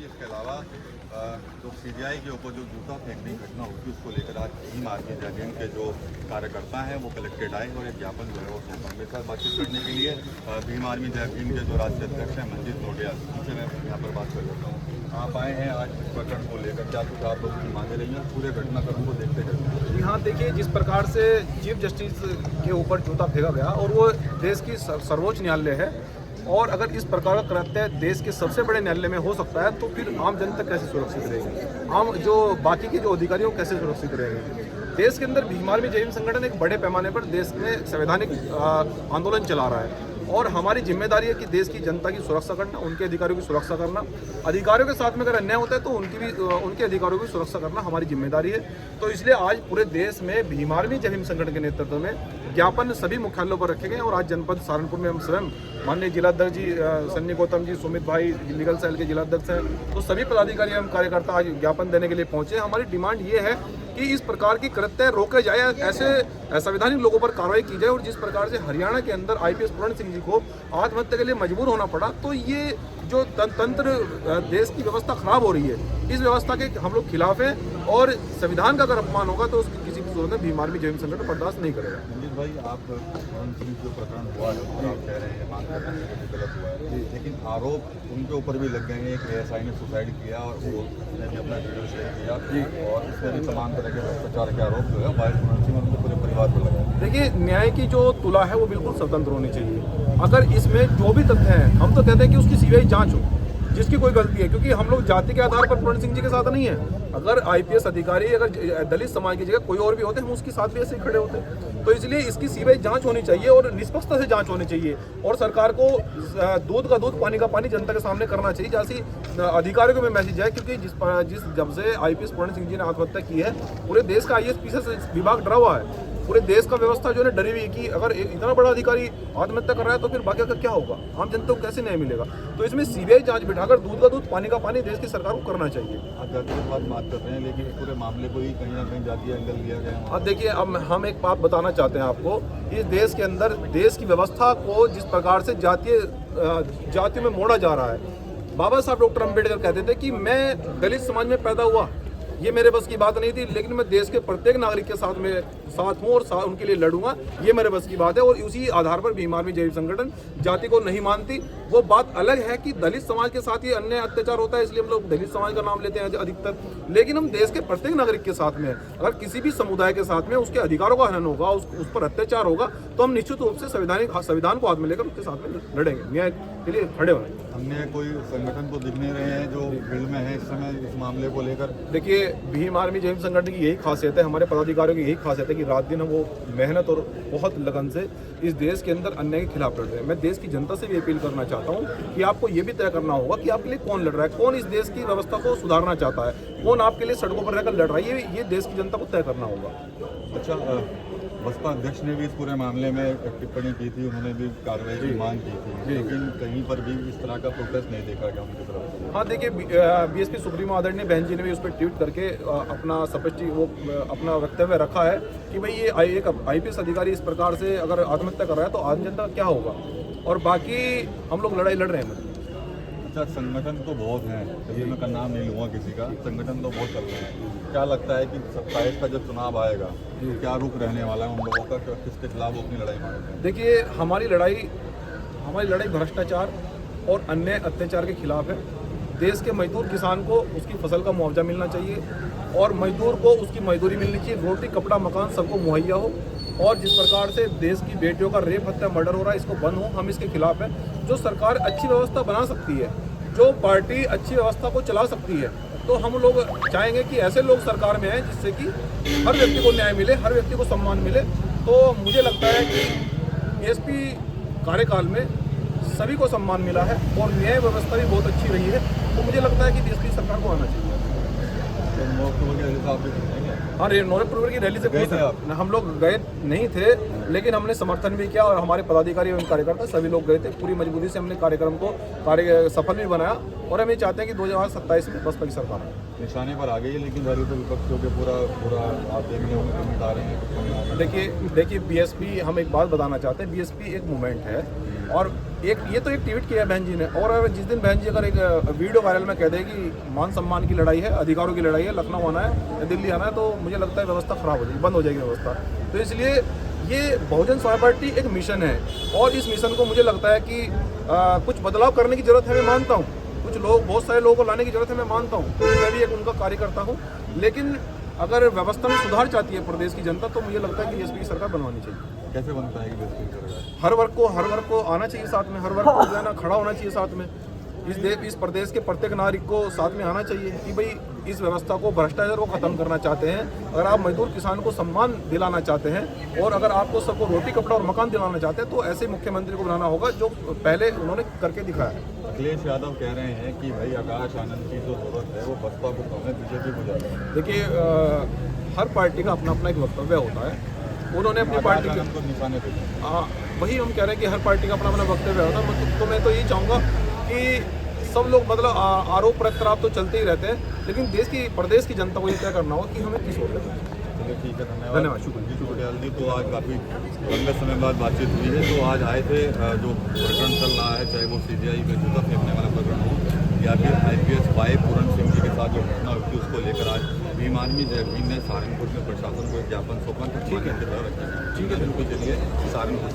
इसके अलावा जो सीबीआई के ऊपर जो जूता फेंकने की घटना हुई थी उसको लेकर आज भीम आर्मी जैन के जो कार्यकर्ता हैं वो कलेक्टेड आए और एक ज्ञापन जो है वो सौंपा। मेरे साथ बातचीत करने के लिए भीम आर्मी जैन के जो राज्य अध्यक्ष हैं मंजीत नोटियाल, उनसे मैं यहाँ पर बात कर लेता हूँ। आप आए हैं आज इस प्रकरण को लेकर, क्या कुछ आप लोग की मांगे रही हैं पूरे घटनाक्रम को देखते हुए? यहाँ देखिए, जिस प्रकार से चीफ जस्टिस के ऊपर जूता फेंका गया और वो देश की सर्वोच्च न्यायालय है, और अगर इस प्रकार का कृत्य देश के सबसे बड़े न्यायालय में हो सकता है तो फिर आम जनता कैसे सुरक्षित रहेगी, आम जो बाकी के जो अधिकारी हो कैसे सुरक्षित रहेंगे। देश के अंदर भीम आर्मी जय संगठन एक बड़े पैमाने पर देश में संवैधानिक आंदोलन चला रहा है और हमारी जिम्मेदारी है कि देश की जनता की सुरक्षा करना, उनके अधिकारियों की सुरक्षा करना, अधिकारियों के साथ में अगर अन्याय होता है तो उनके अधिकारियों की सुरक्षा करना हमारी जिम्मेदारी है। तो इसलिए आज पूरे देश में भीम आर्मी जय हिंद संगठन के नेतृत्व में ज्ञापन सभी मुख्यालयों पर रखे गए और आज जनपद सहारनपुर में हम स्वयं माननीय जिलाध्यक्ष जी सन्नी गौतम जी, सुमित भाई लीगल सेल के जिलाध्यक्ष हैं, तो सभी पदाधिकारी एवं कार्यकर्ता आज ज्ञापन देने के लिए पहुंचे। हमारी डिमांड ये है कि इस प्रकार की कृत्य रोके जाए, ऐसे संवैधानिक लोगों पर कार्रवाई की जाए। और जिस प्रकार से हरियाणा के अंदर IPS पूर्ण सिंह जी को आत्महत्या के लिए मजबूर होना पड़ा, तो ये जो तंत्र देश की व्यवस्था खराब हो रही है, इस व्यवस्था के हम लोग खिलाफ हैं और संविधान का अगर अपमान होगा तो उसकी किसी भी सूरत में भीम आर्मी जय हिंद संगठन बर्दाश्त नहीं करेगा। मंजीत भाई, आप पूर्ण सिंह जो प्रकरण हुआ है और आप कह रहे हैं मांग कर रहे हैं कि गलत हुआ है, लेकिन आरोप उनके ऊपर भी लग गए हैं कि ASI ने सुसाइड किया और उसने भी अपना वीडियो शेयर किया और इसमें भी तमाम तरह के भ्रष्टाचार के आरोप जो है वाइस पूर्ण सिंह और उनके पूरे परिवार पर लगे। देखिए, न्याय की जो तुला है वो बिल्कुल स्वतंत्र होनी चाहिए। अगर इसमें जो भी तथ्य हैं, हम तो कहते हैं कि उसकी CBI जांच हो जिसकी कोई गलती है, क्योंकि हम लोग जाति के आधार पर पूर्ण सिंह जी के साथ नहीं है। अगर IPS अधिकारी अगर दलित समाज की जगह कोई और भी होते हम उसके साथ भी ऐसे खड़े होते। तो इसलिए इसकी CBI जांच होनी चाहिए और निष्पक्षता से जांच होनी चाहिए और सरकार को दूध का दूध पानी का पानी जनता के सामने करना चाहिए, जैसी अधिकारियों को भी मैसेज है। क्योंकि जब से IPS पूर्ण सिंह जी ने आत्महत्या की है, पूरे देश का IAS PCS विभाग डरा हुआ है, पूरे देश का व्यवस्था जो है डरी हुई है कि अगर इतना बड़ा अधिकारी आत्महत्या कर रहा है तो फिर बाकी का क्या होगा, आम जनता को कैसे न्याय मिलेगा। तो इसमें CBI जांच बिठाकर दूध का दूध पानी का पानी देश की सरकार को करना चाहिए। आप जातीयवाद बात कर रहे हैं, लेकिन पूरे मामले को ही कहीं ना कहीं जातीय एंगल लिया गया है। अब देखिए, अब हम एक बात बताना चाहते हैं आपको, इस देश के अंदर देश की व्यवस्था को जिस प्रकार से जातियों में मोड़ा जा रहा है। बाबा साहब डॉक्टर अम्बेडकर कहते थे कि मैं दलित समाज में पैदा हुआ, ये मेरे बस की बात नहीं थी, लेकिन मैं देश के प्रत्येक नागरिक के साथ हूँ और उनके लिए लड़ूंगा, ये मेरे बस की बात है। और उसी आधार पर भीम आर्मी जय संगठन जाति को नहीं मानती। वो बात अलग है कि दलित समाज के साथ ही अन्य अत्याचार होता है, इसलिए हम लोग दलित समाज का नाम लेते हैं अधिकतर, लेकिन हम देश के प्रत्येक नागरिक के साथ में, अगर किसी भी समुदाय के साथ में उसके अधिकारों का हनन होगा, उस पर अत्याचार होगा, तो हम निश्चित रूप से संविधान को हाथ में लेकर उसके साथ में लड़ेंगे, न्याय के लिए खड़े होंगे। हमने कोई संगठन को दिख नहीं रहे हैं जो फील्ड में है इस समय इस मामले को लेकर। देखिए, भीम आर्मी जय हिंद संगठन की यही खासियत है, हमारे पदाधिकारियों की यही खासियत है कि रात दिन वो मेहनत और बहुत लगन से इस देश के अंदर अन्याय के खिलाफ लड़ रहे हैं। मैं देश की जनता से भी अपील करना चाहता हूँ कि आपको ये भी तय करना होगा कि आपके लिए कौन लड़ रहा है, कौन इस देश की व्यवस्था को सुधारना चाहता है, कौन आपके लिए सड़कों पर रहकर लड़ रहा है, ये देश की जनता को तय करना होगा। अच्छा, बसपा अध्यक्ष ने भी इस पूरे मामले में एक टिप्पणी की थी, उन्होंने भी कार्रवाई की मांग की थी, लेकिन कहीं पर भी इस तरह का प्रोटेस्ट नहीं देखा गया उनकी तरफ से। हाँ, देखिए, BSP सुप्रीमो आदरणीय बहन जी ने भी उस पर ट्वीट करके अपना अपना वक्तव्य रखा है कि भाई ये एक IPS अधिकारी इस प्रकार से अगर आत्महत्या कर रहा है तो आम जनता का क्या होगा, और बाकी हम लोग लड़ाई लड़ रहे हैं। अच्छा, संगठन तो बहुत हैं, चलिए मैं नाम नहीं लूँगा किसी का, संगठन तो बहुत चल रहे हैं। क्या लगता है कि 27 का जब चुनाव आएगा तो क्या रुख रहने वाला है उन लोगों का, किसके खिलाफ अपनी लड़ाई मारेंगे? देखिए, हमारी लड़ाई भ्रष्टाचार और अन्य अत्याचार के खिलाफ है। देश के मजदूर किसान को उसकी फसल का मुआवजा मिलना चाहिए और मजदूर को उसकी मजदूरी मिलनी चाहिए, रोटी कपड़ा मकान सबको मुहैया हो। और जिस प्रकार से देश की बेटियों का रेप हत्या मर्डर हो रहा है, इसको बंद हो, हम इसके खिलाफ हैं। जो सरकार अच्छी व्यवस्था बना सकती है, जो पार्टी अच्छी व्यवस्था को चला सकती है, तो हम लोग चाहेंगे कि ऐसे लोग सरकार में आए जिससे कि हर व्यक्ति को न्याय मिले, हर व्यक्ति को सम्मान मिले। तो मुझे लगता है कि BSP कार्यकाल में सभी को सम्मान मिला है और न्याय व्यवस्था भी बहुत अच्छी रही है। तो मुझे लगता है कि BSP सरकार को आना चाहिए। हाँ, नौरतपुर की रैली से हम लोग गए नहीं थे, लेकिन हमने समर्थन भी किया और हमारे पदाधिकारी एवं कार्यकर्ता सभी लोग गए थे। पूरी मजबूरी से हमने कार्यक्रम को सफल भी बनाया और हम ये चाहते हैं कि 2027 में बसपा की सरकार है। निशाने पर आ गई है, लेकिन तो विपक्षों के पूरा आप देख रहे होंगे कमेंट आ रहे हैं। देखिए BSP, हम एक बात बताना चाहते हैं, BSP एक मूवमेंट है और एक ये तो एक ट्वीट किया बहन जी ने, और अगर जिस दिन बहन जी अगर एक वीडियो वायरल में कह दे कि मान सम्मान की लड़ाई है, अधिकारों की लड़ाई है, लखनऊ आना है या दिल्ली आना है, तो मुझे लगता है व्यवस्था खराब हो जाएगी, बंद हो जाएगी व्यवस्था। तो इसलिए ये बहुजन समाज पार्टी एक मिशन है, और इस मिशन को मुझे लगता है कि कुछ बदलाव करने की जरूरत है, मैं मानता हूँ। कुछ लोग, बहुत सारे लोगों को लाने की जरूरत है, मैं मानता हूँ, क्योंकि मैं भी एक उनका कार्यकर्ता हूँ। लेकिन अगर व्यवस्था में सुधार चाहती है प्रदेश की जनता, तो मुझे लगता है कि बीजेपी की सरकार बनवानी चाहिए। कैसे बन पाएगी बीजेपी की सरकार? हर वर्ग को आना चाहिए साथ में, हर वर्ग को जो है ना खड़ा होना चाहिए साथ में। इस प्रदेश के प्रत्येक नागरिक को साथ में आना चाहिए कि भाई इस व्यवस्था को, भ्रष्टाचार को खत्म करना चाहते हैं, अगर आप मजदूर किसान को सम्मान दिलाना चाहते हैं, और अगर आपको सबको रोटी कपड़ा और मकान दिलाना चाहते हैं, तो ऐसे मुख्यमंत्री को बनाना होगा जो पहले उन्होंने करके दिखाया है। अखिलेश यादव कह रहे हैं कि भाई आकाश आनंद की जो जरूरत है वो बसपा को कम है, बीजेपी को ज़्यादा है। देखिए, हर पार्टी का अपना अपना एक वक्तव्य होता है। उन्होंने अपनी पार्टी आकाश आनंद को निशाने पे है। वही हम कह रहे हैं कि हर पार्टी का अपना अपना वक्तव्य होता है। तो मैं तो यही चाहूँगा कि सब लोग, मतलब आरोप प्रत्यारोप तो चलते ही रहते हैं, लेकिन प्रदेश की जनता को ये तय करना होगा कि हमें किस ओर जाना है। चलिए ठीक है, धन्यवाद, शुक्रिया। जी पटेल जी, तो आज काफ़ी लंबे समय बाद बातचीत हुई है। तो आज आए थे, जो प्रकरण चल रहा है, चाहे वो CBI में जूता फेंकने वाला प्रकरण हो या फिर IPS वाई पूरन सिंह जी के साथ जो घटना हुई थी, उसको लेकर आज भीम आर्मी जयभीम ने सहारनपुर में प्रशासन को एक ज्ञापन सौंपा। ठीक है, ठीक है। चलिए सहारनपुर